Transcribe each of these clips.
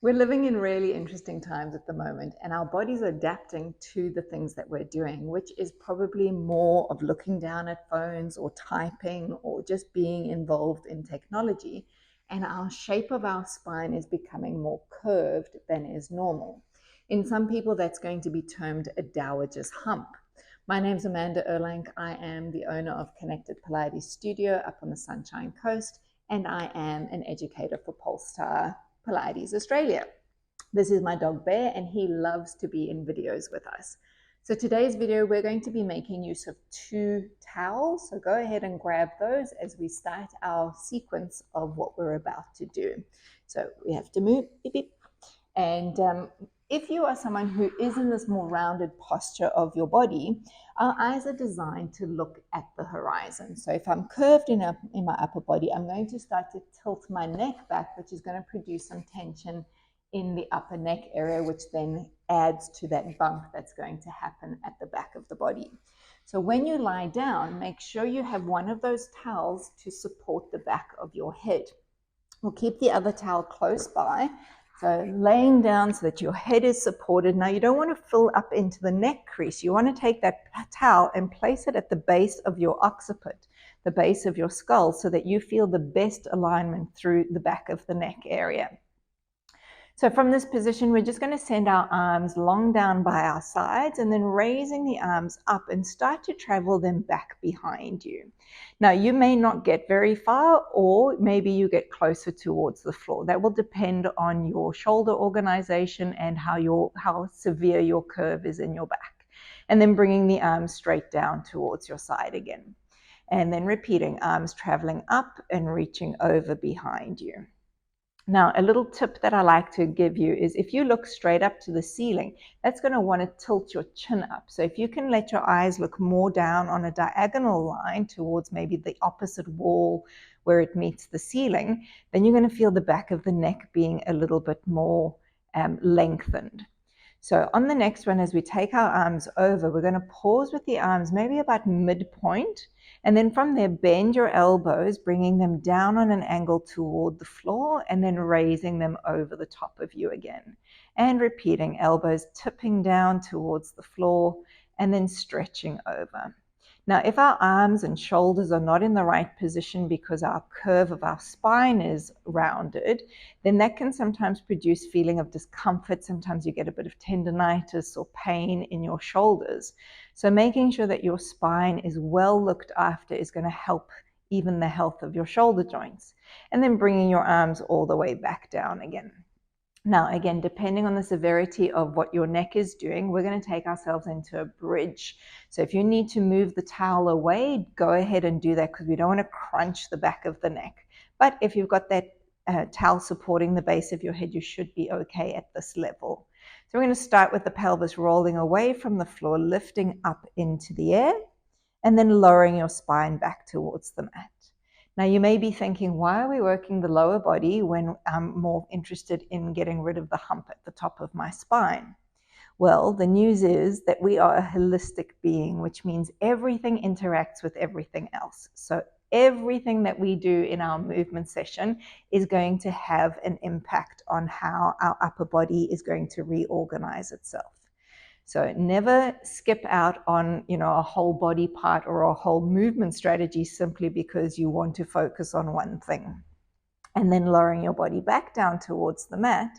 We're living in really interesting times at the moment, and our bodies are adapting to the things that we're doing, which is probably more of looking down at phones or typing or just being involved in technology. And our shape of our spine is becoming more curved than is normal. In some people, that's going to be termed a Dowagers Hump. My name's Amanda Erlank. I am the owner of Kinected Pilates Studio up on the Sunshine Coast, and I am an educator for Polestar Pilates Australia. This is my dog Bear, and he loves to be in videos with us. So today's video, we're going to be making use of 2 towels. So go ahead and grab those as we start our sequence of what we're about to do. So we have to move, beep, beep. And if you are someone who is in this more rounded posture of your body, our eyes are designed to look at the horizon. So if I'm curved in my upper body, I'm going to start to tilt my neck back, which is going to produce some tension in the upper neck area, which then adds to that bump that's going to happen at the back of the body. So when you lie down, make sure you have one of those towels to support the back of your head. We'll keep the other towel close by. So laying down so that your head is supported. Now you don't want to fill up into the neck crease. You want to take that towel and place it at the base of your occiput, the base of your skull, so that you feel the best alignment through the back of the neck area. So from this position, we're just going to send our arms long down by our sides and then raising the arms up and start to travel them back behind you. Now, you may not get very far, or maybe you get closer towards the floor. That will depend on your shoulder organization and how severe your curve is in your back. And then bringing the arms straight down towards your side again. And then repeating, arms traveling up and reaching over behind you. Now, a little tip that I like to give you is if you look straight up to the ceiling, that's going to want to tilt your chin up. So if you can let your eyes look more down on a diagonal line towards maybe the opposite wall where it meets the ceiling, then you're going to feel the back of the neck being a little bit more lengthened. So on the next one, as we take our arms over, we're going to pause with the arms maybe about midpoint. And then from there, bend your elbows, bringing them down on an angle toward the floor and then raising them over the top of you again. And repeating, elbows tipping down towards the floor and then stretching over. Now, if our arms and shoulders are not in the right position because our curve of our spine is rounded, then that can sometimes produce feeling of discomfort. Sometimes you get a bit of tendinitis or pain in your shoulders. So making sure that your spine is well looked after is going to help even the health of your shoulder joints. And then bringing your arms all the way back down again. Now, again, depending on the severity of what your neck is doing, we're going to take ourselves into a bridge. So if you need to move the towel away, go ahead and do that because we don't want to crunch the back of the neck. But if you've got that towel supporting the base of your head, you should be okay at this level. So we're going to start with the pelvis rolling away from the floor, lifting up into the air, and then lowering your spine back towards the mat. Now, you may be thinking, why are we working the lower body when I'm more interested in getting rid of the hump at the top of my spine? Well, the news is that we are a holistic being, which means everything interacts with everything else. So everything that we do in our movement session is going to have an impact on how our upper body is going to reorganize itself. So never skip out on, a whole body part or a whole movement strategy simply because you want to focus on one thing. And then lowering your body back down towards the mat.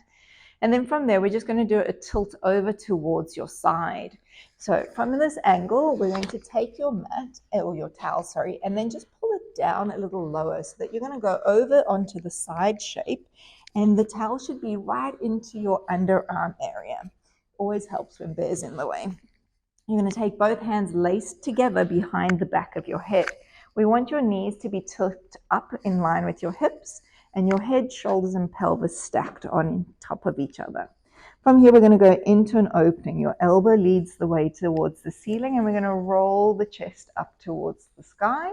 And then from there, we're just going to do a tilt over towards your side. So from this angle, we're going to take your mat, or your towel, and then just pull it down a little lower so that you're going to go over onto the side shape. And the towel should be right into your underarm area. Always helps when Bear's in the way. You're going to take both hands laced together behind the back of your head. We want your knees to be tilted up in line with your hips and your head, shoulders, and pelvis stacked on top of each other. From here, we're going to go into an opening. Your elbow leads the way towards the ceiling, and we're going to roll the chest up towards the sky,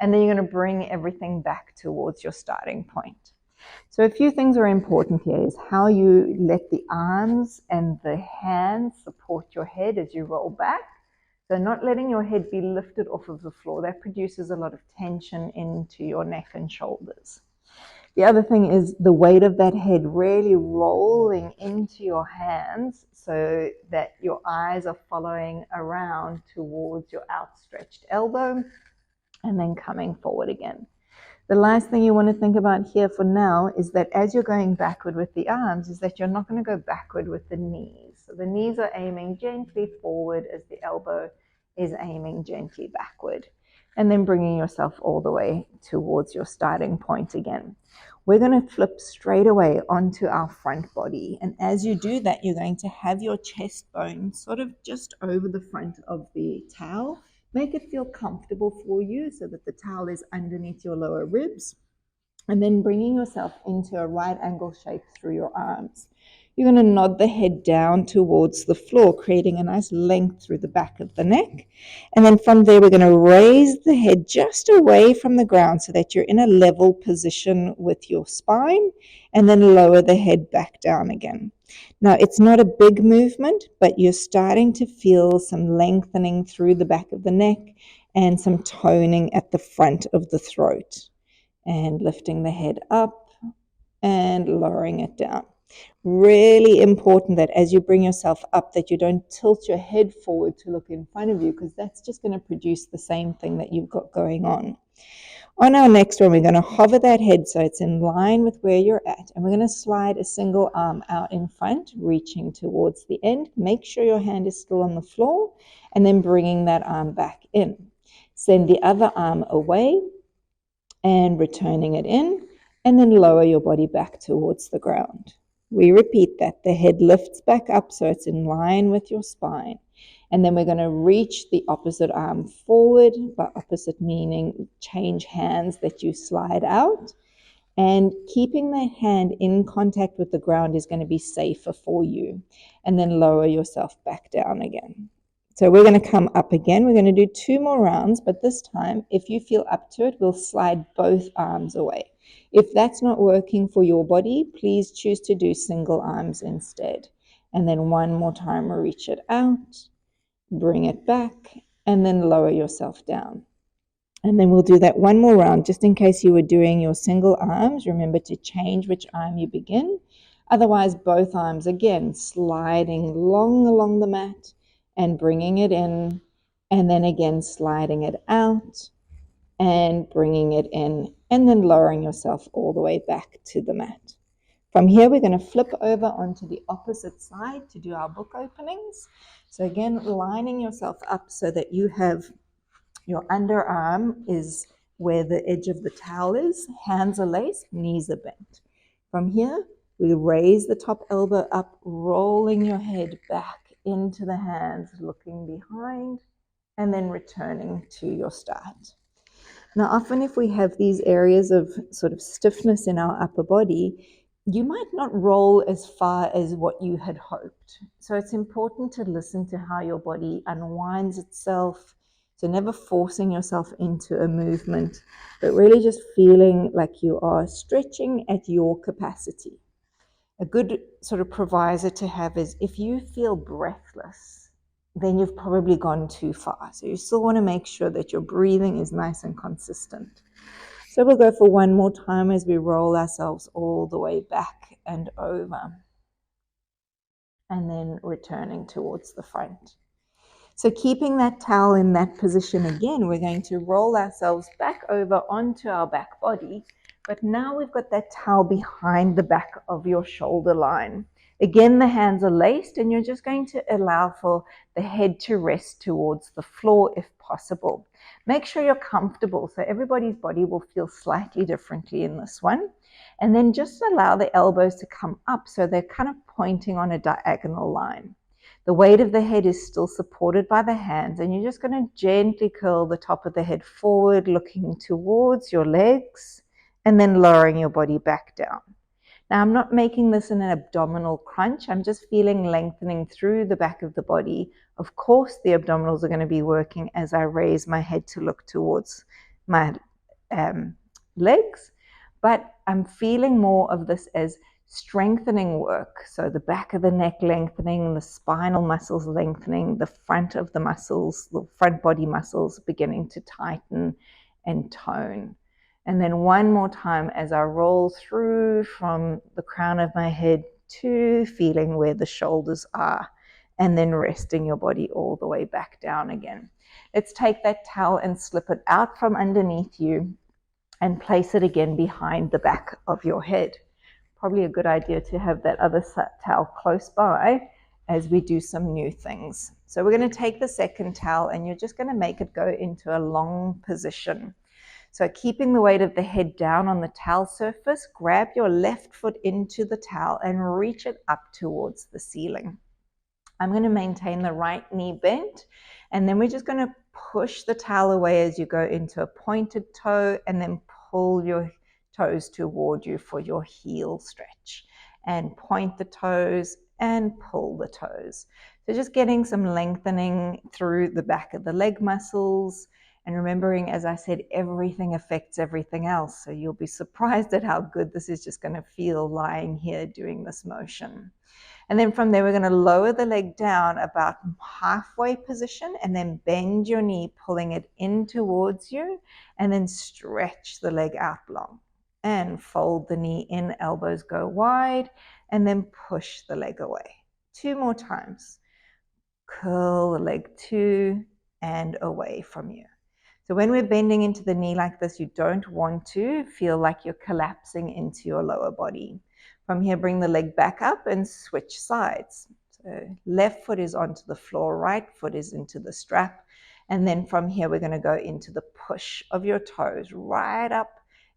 and then you're going to bring everything back towards your starting point. So a few things are important here is how you let the arms and the hands support your head as you roll back. So not letting your head be lifted off of the floor. That produces a lot of tension into your neck and shoulders. The other thing is the weight of that head really rolling into your hands so that your eyes are following around towards your outstretched elbow and then coming forward again. The last thing you want to think about here for now is that as you're going backward with the arms, is that you're not going to go backward with the knees. So the knees are aiming gently forward as the elbow is aiming gently backward. And then bringing yourself all the way towards your starting point again. We're going to flip straight away onto our front body. And as you do that, you're going to have your chest bone sort of just over the front of the towel. Make it feel comfortable for you so that the towel is underneath your lower ribs. And then bringing yourself into a right angle shape through your arms. You're going to nod the head down towards the floor, creating a nice length through the back of the neck. And then from there, we're going to raise the head just away from the ground so that you're in a level position with your spine, and then lower the head back down again. Now, it's not a big movement, but you're starting to feel some lengthening through the back of the neck and some toning at the front of the throat. And lifting the head up and lowering it down. Really important that as you bring yourself up that you don't tilt your head forward to look in front of you, because that's just going to produce the same thing that you've got going on. On our next one, we're going to hover that head so it's in line with where you're at. And we're going to slide a single arm out in front, reaching towards the end. Make sure your hand is still on the floor, and then bringing that arm back in. Send the other arm away and returning it in, and then lower your body back towards the ground. We repeat that. The head lifts back up so it's in line with your spine. And then we're going to reach the opposite arm forward, by opposite meaning change hands that you slide out. And keeping that hand in contact with the ground is going to be safer for you. And then lower yourself back down again. So we're going to come up again. We're going to do 2 more rounds, but this time, if you feel up to it, we'll slide both arms away. If that's not working for your body, please choose to do single arms instead. And then 1 more time, reach it out, bring it back, and then lower yourself down. And then we'll do that 1 more round, just in case you were doing your single arms. Remember to change which arm you begin. Otherwise, both arms, again, sliding long along the mat, and bringing it in, and then again sliding it out and bringing it in, and then lowering yourself all the way back to the mat. From here, we're going to flip over onto the opposite side to do our book openings. So again, lining yourself up so that you have your underarm is where the edge of the towel is, hands are laced, knees are bent. From here, we raise the top elbow up, rolling your head back into the hands, looking behind, and then returning to your start. Now, often if we have these areas of sort of stiffness in our upper body, you might not roll as far as what you had hoped. So it's important to listen to how your body unwinds itself. So never forcing yourself into a movement, but really just feeling like you are stretching at your capacity. A good sort of provisor to have is if you feel breathless, then you've probably gone too far. So you still want to make sure that your breathing is nice and consistent. So we'll go for 1 more time as we roll ourselves all the way back and over. And then returning towards the front. So keeping that towel in that position again, we're going to roll ourselves back over onto our back body. But now we've got that towel behind the back of your shoulder line. Again, the hands are laced, and you're just going to allow for the head to rest towards the floor if possible. Make sure you're comfortable, so everybody's body will feel slightly differently in this one. And then just allow the elbows to come up so they're kind of pointing on a diagonal line. The weight of the head is still supported by the hands, and you're just going to gently curl the top of the head forward, looking towards your legs, and then lowering your body back down. Now, I'm not making this an abdominal crunch. I'm just feeling lengthening through the back of the body. Of course, the abdominals are going to be working as I raise my head to look towards my legs, but I'm feeling more of this as strengthening work. So the back of the neck lengthening, the spinal muscles lengthening, the front of the muscles, the front body muscles beginning to tighten and tone. And then one more time as I roll through from the crown of my head to feeling where the shoulders are, and then resting your body all the way back down again. Let's take that towel and slip it out from underneath you and place it again behind the back of your head. Probably a good idea to have that other towel close by as we do some new things. So we're going to take the second towel and you're just going to make it go into a long position. So keeping the weight of the head down on the towel surface, grab your left foot into the towel and reach it up towards the ceiling. I'm going to maintain the right knee bent, and then we're just going to push the towel away as you go into a pointed toe, and then pull your toes toward you for your heel stretch. And point the toes and pull the toes. So just getting some lengthening through the back of the leg muscles. And remembering, as I said, everything affects everything else. So you'll be surprised at how good this is just going to feel lying here doing this motion. And then from there, we're going to lower the leg down about halfway position and then bend your knee, pulling it in towards you, and then stretch the leg out long. And fold the knee in, elbows go wide, and then push the leg away. 2 more times. Curl the leg to and away from you. So when we're bending into the knee like this, you don't want to feel like you're collapsing into your lower body. From here, bring the leg back up and switch sides. So left foot is onto the floor, right foot is into the strap. And then from here, we're going to go into the push of your toes right up,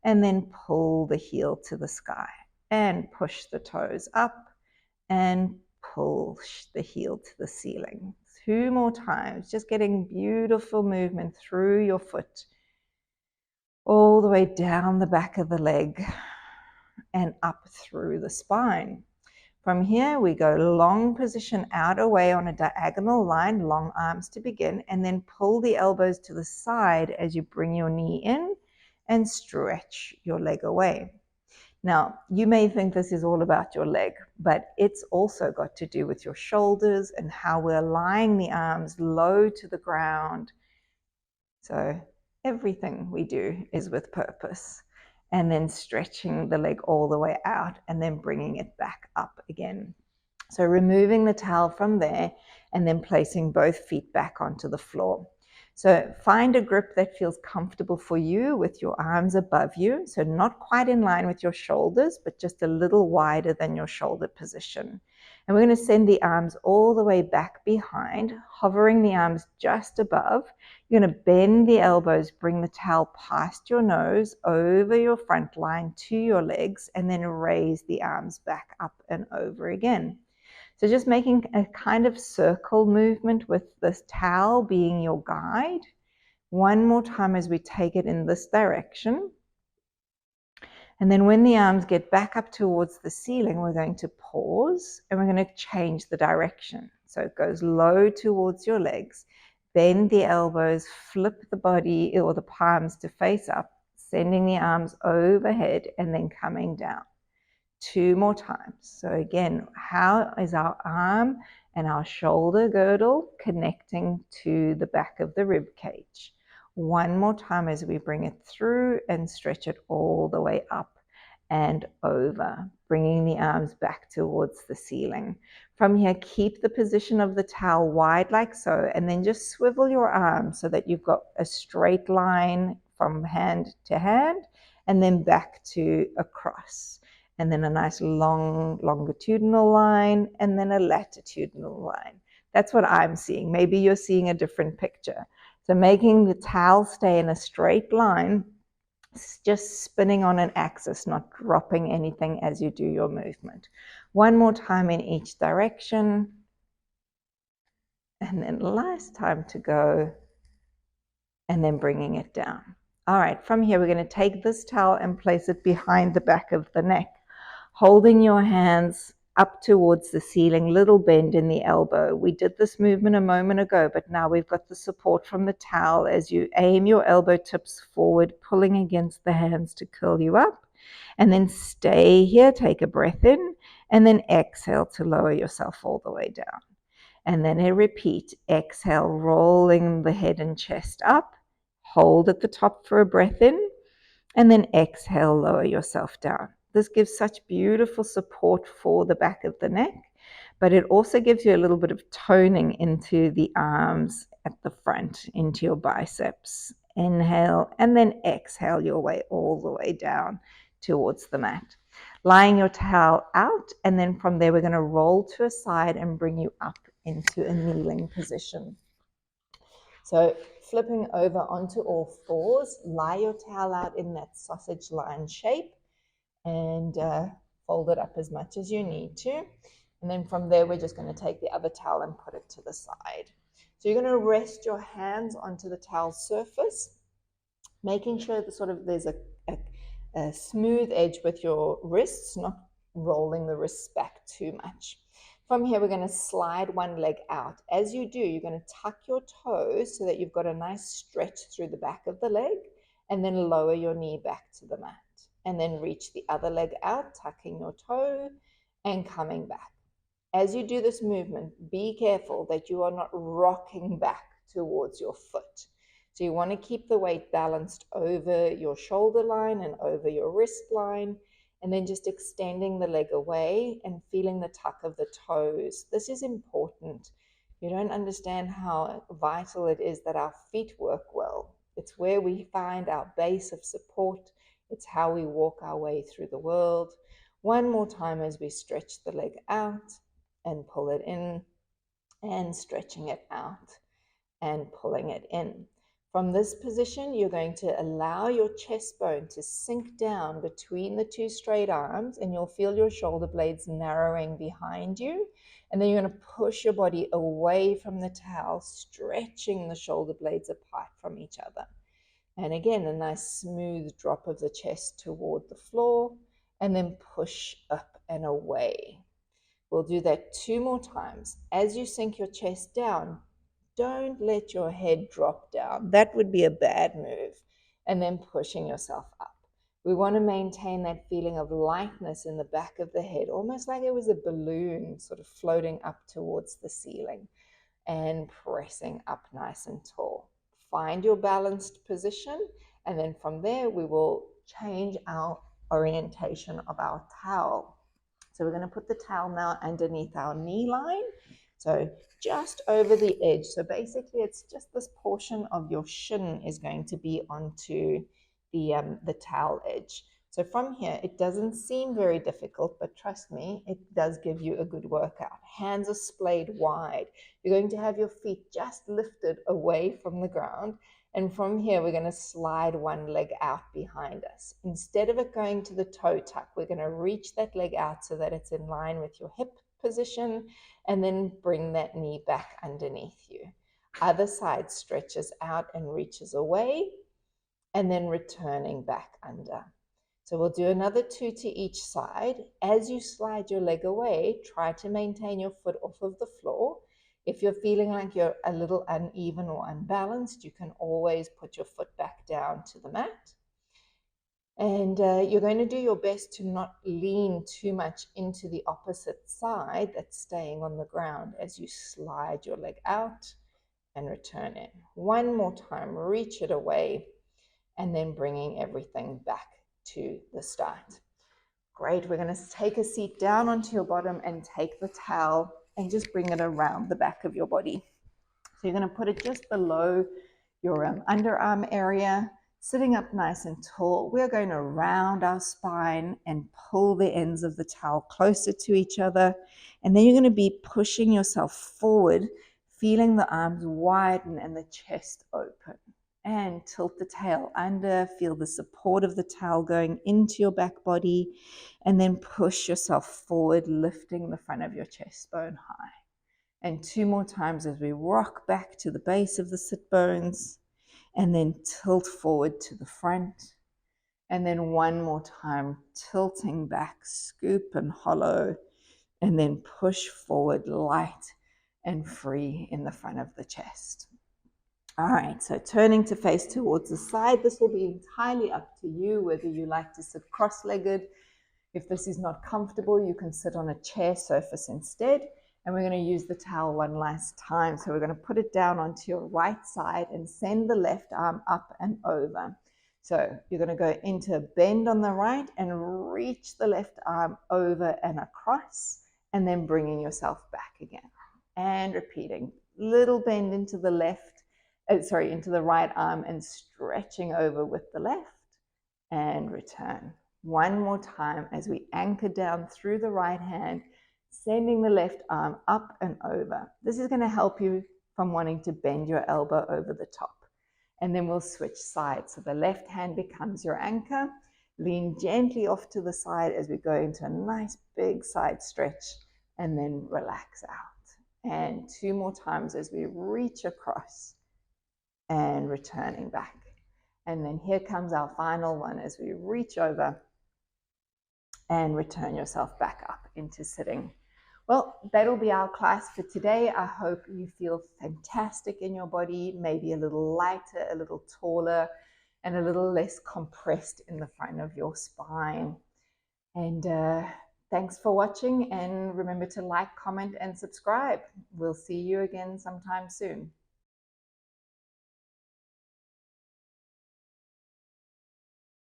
and then pull the heel to the sky and push the toes up and pull the heel to the ceiling. 2 more times, just getting beautiful movement through your foot, all the way down the back of the leg and up through the spine. From here, we go long position out away on a diagonal line, long arms to begin, and then pull the elbows to the side as you bring your knee in and stretch your leg away. Now, you may think this is all about your leg, but it's also got to do with your shoulders and how we're lying the arms low to the ground. So everything we do is with purpose. And then stretching the leg all the way out and then bringing it back up again. So removing the towel from there and then placing both feet back onto the floor. So find a grip that feels comfortable for you with your arms above you. So not quite in line with your shoulders, but just a little wider than your shoulder position. And we're going to send the arms all the way back behind, hovering the arms just above. You're going to bend the elbows, bring the towel past your nose, over your front line to your legs, and then raise the arms back up and over again. So just making a kind of circle movement with this towel being your guide. One more time as we take it in this direction. And then when the arms get back up towards the ceiling, we're going to pause and we're going to change the direction. So it goes low towards your legs. Bend the elbows, flip the body or the palms to face up, sending the arms overhead and then coming down. 2 more times. So again, how is our arm and our shoulder girdle connecting to the back of the rib cage? 1 more time as we bring it through and stretch it all the way up and over, bringing the arms back towards the ceiling. From here, keep the position of the towel wide like so, and then just swivel your arms so that you've got a straight line from hand to hand and then back to across. And then a nice long longitudinal line, and then a latitudinal line. That's what I'm seeing. Maybe you're seeing a different picture. So making the towel stay in a straight line, just spinning on an axis, not dropping anything as you do your movement. 1 more time in each direction. And then last time to go, and then bringing it down. All right, from here, we're going to take this towel and place it behind the back of the neck. Holding your hands up towards the ceiling, little bend in the elbow. We did this movement a moment ago, but now we've got the support from the towel as you aim your elbow tips forward, pulling against the hands to curl you up. And then stay here, take a breath in, and then exhale to lower yourself all the way down. And then a repeat, exhale, rolling the head and chest up. Hold at the top for a breath in. And then exhale, lower yourself down. This gives such beautiful support for the back of the neck, but it also gives you a little bit of toning into the arms at the front, into your biceps. Inhale, and then exhale your way all the way down towards the mat. Lying your towel out, and then from there we're going to roll to a side and bring you up into a kneeling position. So flipping over onto all fours, lie your towel out in that sausage line shape and fold it up as much as you need to. And then from there, we're just going to take the other towel and put it to the side. So you're going to rest your hands onto the towel surface, making sure that sort of there's a smooth edge with your wrists, not rolling the wrists back too much. From here, we're going to slide one leg out. As you do, you're going to tuck your toes so that you've got a nice stretch through the back of the leg, and then lower your knee back to the mat. And then reach the other leg out, tucking your toe and coming back. As you do this movement, be careful that you are not rocking back towards your foot. So you want to keep the weight balanced over your shoulder line and over your wrist line, and then just extending the leg away and feeling the tuck of the toes. This is important. You don't understand how vital it is that our feet work well. It's where we find our base of support. It's how we walk our way through the world. One more time as we stretch the leg out and pull it in, and stretching it out and pulling it in. From this position, you're going to allow your chest bone to sink down between the two straight arms, and you'll feel your shoulder blades narrowing behind you. And then you're going to push your body away from the towel, stretching the shoulder blades apart from each other. And again, a nice smooth drop of the chest toward the floor, and then push up and away. We'll do that 2 more times. As you sink your chest down, don't let your head drop down. That would be a bad move. And then pushing yourself up. We want to maintain that feeling of lightness in the back of the head, almost like it was a balloon sort of floating up towards the ceiling, and pressing up nice and tall. Find your balanced position, and then from there we will change our orientation of our towel. So we're going to put the towel now underneath our knee line, so just over the edge. So basically it's just this portion of your shin is going to be onto the towel edge. So from here, it doesn't seem very difficult, but trust me, it does give you a good workout. Hands are splayed wide. You're going to have your feet just lifted away from the ground. And from here, we're going to slide one leg out behind us. Instead of it going to the toe tuck, we're going to reach that leg out so that it's in line with your hip position, and then bring that knee back underneath you. Other side stretches out and reaches away, and then returning back under. So we'll do another 2 to each side. As you slide your leg away, try to maintain your foot off of the floor. If you're feeling like you're a little uneven or unbalanced, you can always put your foot back down to the mat. And you're going to do your best to not lean too much into the opposite side that's staying on the ground as you slide your leg out and return in. One more time, reach it away, and then bringing everything back to the start. Great, we're going to take a seat down onto your bottom and take the towel and just bring it around the back of your body. So you're going to put it just below your underarm area, sitting up nice and tall. We're going to round our spine and pull the ends of the towel closer to each other. And then you're going to be pushing yourself forward, feeling the arms widen and the chest open. And tilt the tail under, feel the support of the towel going into your back body, and then push yourself forward, lifting the front of your chest bone high. And 2 more times as we rock back to the base of the sit bones, and then tilt forward to the front. And then 1 more time, tilting back, scoop and hollow, and then push forward light and free in the front of the chest. All right, so turning to face towards the side. This will be entirely up to you whether you like to sit cross-legged. If this is not comfortable, you can sit on a chair surface instead. And we're going to use the towel one last time. So we're going to put it down onto your right side and send the left arm up and over. So you're going to go into a bend on the right and reach the left arm over and across, and then bringing yourself back again. And repeating, little bend into the left, into the right arm and stretching over with the left, and return. One more time as we anchor down through the right hand, sending the left arm up and over. This is going to help you from wanting to bend your elbow over the top. And then we'll switch sides. So the left hand becomes your anchor. Lean gently off to the side as we go into a nice big side stretch, and then relax out. And 2 more times as we reach across and returning back. And then here comes our final one as we reach over and return yourself back up into sitting. Well, that'll be our class for today. I hope you feel fantastic in your body, maybe a little lighter, a little taller, and a little less compressed in the front of your spine. And thanks for watching, and remember to like, comment, and subscribe. We'll see you again sometime soon.